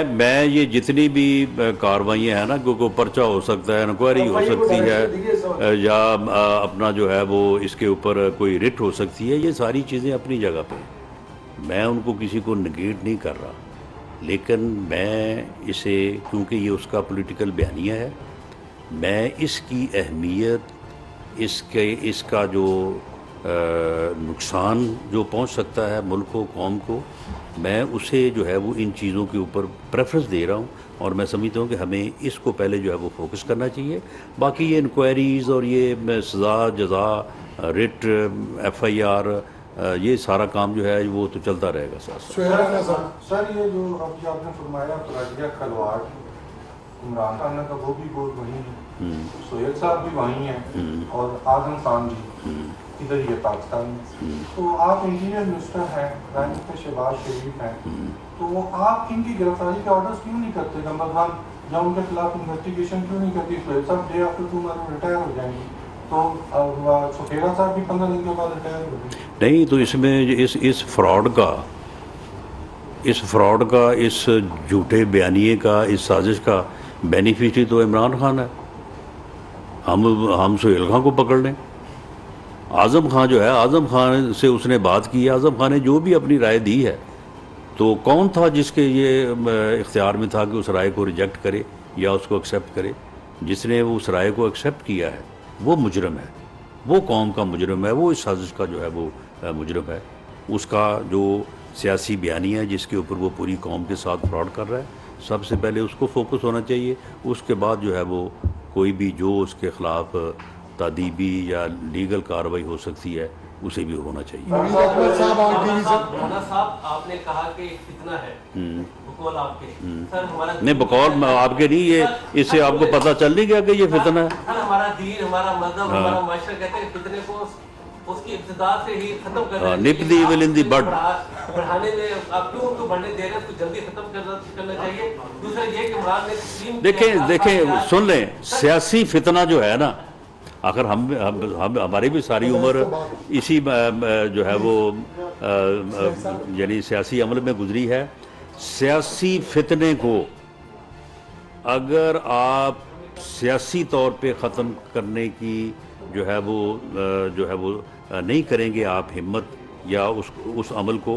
मैं ये जितनी भी कार्रवाइयाँ हैं ना, कोई पर्चा हो सकता है, इंक्वायरी हो सकती है, या अपना जो है वो इसके ऊपर कोई रिट हो सकती है, ये सारी चीज़ें अपनी जगह पे, मैं उनको किसी को निगेट नहीं कर रहा, लेकिन मैं इसे, क्योंकि ये उसका पॉलिटिकल बयानिया है, मैं इसकी अहमियत, इसका जो नुकसान जो पहुंच सकता है मुल्क को, कौम को, मैं उसे जो है वो इन चीज़ों के ऊपर प्रेफरेंस दे रहा हूँ, और मैं समझता हूँ कि हमें इसको पहले जो है वो फोकस करना चाहिए। बाकी ये इंक्वायरीज़ और ये सज़ा जज़ा, रिट, FIR, ये सारा काम जो है वो तो चलता रहेगा। सर ये जो अभी आपने फरमाया प्लाटिया खलवाड़, इमरान खान का वो भी बहुत वहीं है, सोहेल साहब भी वहीं हैं, और आजम खान भी इधर ही है पाकिस्तान में। तो आप इंजीनियर मिनिस्टर हैं, प्राइम मिनिस्टर शहबाज शरीफ हैं, तो आप इनकी गिरफ्तारी के ऑर्डर्स क्यों नहीं करते? नंबर 1, या उनके खिलाफ इन्वेस्टिगेशन क्यों नहीं करती? सोहेल साहब डे आफ्टर टुमारो रिटायर हो जाएंगे, तो सुखेरा साहब भी 15 दिन के बाद रिटायर हो जाएंगे। नहीं, तो इसमें इस फ्रॉड का, इस झूठे बयानिए का, इस साजिश का बेनिफिशियरी तो इमरान खान है। हम सोहेल खान को पकड़ लें। आज़म खान जो है, आज़म खान से उसने बात की, आज़म खान ने जो भी अपनी राय दी है, तो कौन था जिसके ये इख्तियार में था कि उस राय को रिजेक्ट करे या उसको एक्सेप्ट करे? जिसने वो उस राय को एक्सेप्ट किया है वो मुजरम है, वो कौम का मुजरम है, वो इस साजिश का जो है वो मुजरम है। उसका जो सियासी बयानी है जिसके ऊपर वो पूरी कौम के साथ फ्रॉड कर रहा है, सबसे पहले उसको फोकस होना चाहिए। उसके बाद जो है वो कोई भी जो उसके ख़िलाफ़ तादीबी या लीगल कार्रवाई हो सकती है उसे भी होना चाहिए। साहब आपने कहा कि फितना है, बकौल आपके, सर हमारा नहीं, बकौल आपके नहीं, ये इससे आपको पता चल नहीं गया कि ये फितना है? सर हमारा दीन, हमारा मजहब, हमारा माशरा कहते हैं फितने को उसकी इब्तिदा से ही खत्म करना, निप दी विल इन दी बड, बढ़ाने में आप क्यों उनको बढ़ने दे रहे हैं? उसको जल्दी खत्म करना चाहिए। दूसरा ये कि इमरान ने देखें सुन लें, सियासी फितना जो है ना, अगर हम हमारी भी सारी उम्र इसी जो है वो यानी सियासी अमल में गुजरी है। सियासी फितने को अगर आप सियासी तौर पे ख़त्म करने की जो है वो नहीं करेंगे आप हिम्मत या उस अमल को,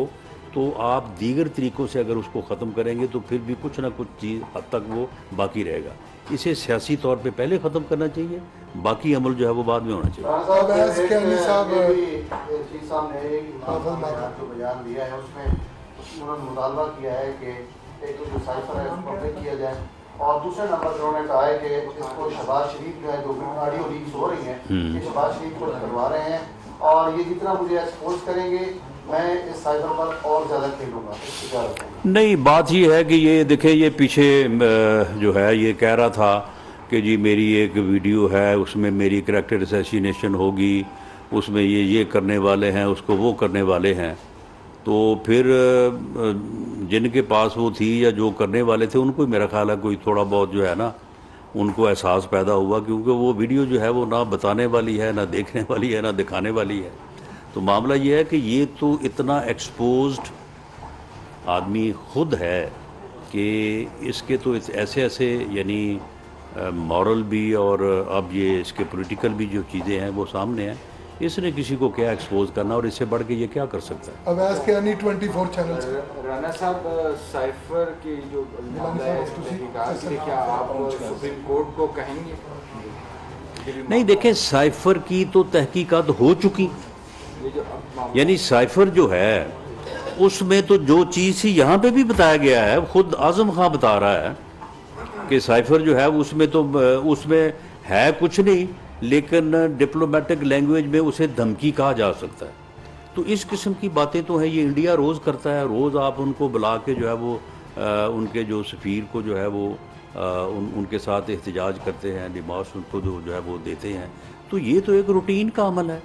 तो आप दीगर तरीक़ों से अगर उसको ख़त्म करेंगे तो फिर भी कुछ ना कुछ चीज़ हद तक वो बाकी रहेगा। इसे सियासी तौर पे पहले ख़त्म करना चाहिए, बाकी अमल जो है वो बाद में होना चाहिए। और दूसरे नंबर पर उन्होंने कहा है कि इसको शहबाज शरीफ जो है, जो ऑडियो लीक्स हो रही हैं, ये शहबाज शरीफ को करवा रहे हैं, और ये जितना मुझे एक्सपोज करेंगे मैं इस साइबर पर और ज़्यादा खेलूँगा। नहीं, बात ये है कि ये देखें, ये पीछे जो है ये कह रहा था कि जी मेरी एक वीडियो है, उसमें मेरी करैक्टर असैसिनेशन होगी, उसमें ये करने वाले हैं, उसको वो करने वाले हैं। तो फिर जिनके पास वो थी या जो करने वाले थे उनको मेरा ख्याल है कोई थोड़ा बहुत जो है ना उनको एहसास पैदा हुआ, क्योंकि वो वीडियो जो है वो ना बताने वाली है, ना देखने वाली है, ना दिखाने वाली है। तो मामला ये है कि ये तो इतना एक्सपोज्ड आदमी खुद है कि इसके तो ऐसे यानी मॉरल भी और अब ये इसके पॉलिटिकल भी जो चीज़ें हैं वो सामने हैं। इसने किसी को क्या एक्सपोज करना और इससे बढ़ के ये क्या कर सकता है? अब आज के यानी 24 चैनल राना साहब, साइफर की जो क्या आप सुप्रीम कोर्ट को कहेंगे? नहीं, देखें, साइफर की तो तहकीकात हो चुकी, यानी साइफर जो है उसमें तो जो चीज़ ही यहाँ पे भी बताया गया है, खुद आज़म खान बता रहा है कि साइफर जो है उसमें है कुछ नहीं, लेकिन डिप्लोमेटिक लैंग्वेज में उसे धमकी कहा जा सकता है। तो इस किस्म की बातें तो हैं, ये इंडिया रोज़ करता है। रोज़ आप उनको बुला के जो है वो उनके जो सफ़ीर को जो है वो उनके साथ एहतजाज करते हैं, डिमांड्स उनको जो है वो देते हैं। तो ये तो एक रूटीन का अमल है।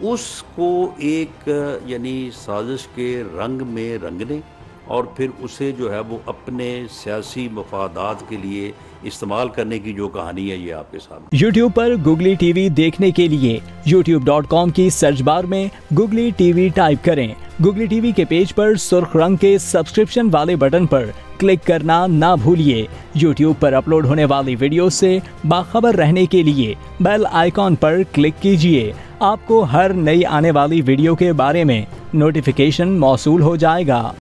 उसको एक यानी साजिश के रंग में रंगने और फिर उसे जो है वो अपने सियासी मफादात के लिए इस्तेमाल करने की जो कहानी है ये आपके सामने। YouTube पर Googly TV देखने के लिए youtube.com की सर्च बार में Googly TV टाइप करें। Googly TV के पेज पर सुर्ख रंग के सब्सक्रिप्शन वाले बटन पर क्लिक करना ना भूलिए। YouTube पर अपलोड होने वाली वीडियो से बाखबर रहने के लिए बेल आइकॉन पर क्लिक कीजिए। आपको हर नई आने वाली वीडियो के बारे में नोटिफिकेशन मौसूल हो जाएगा।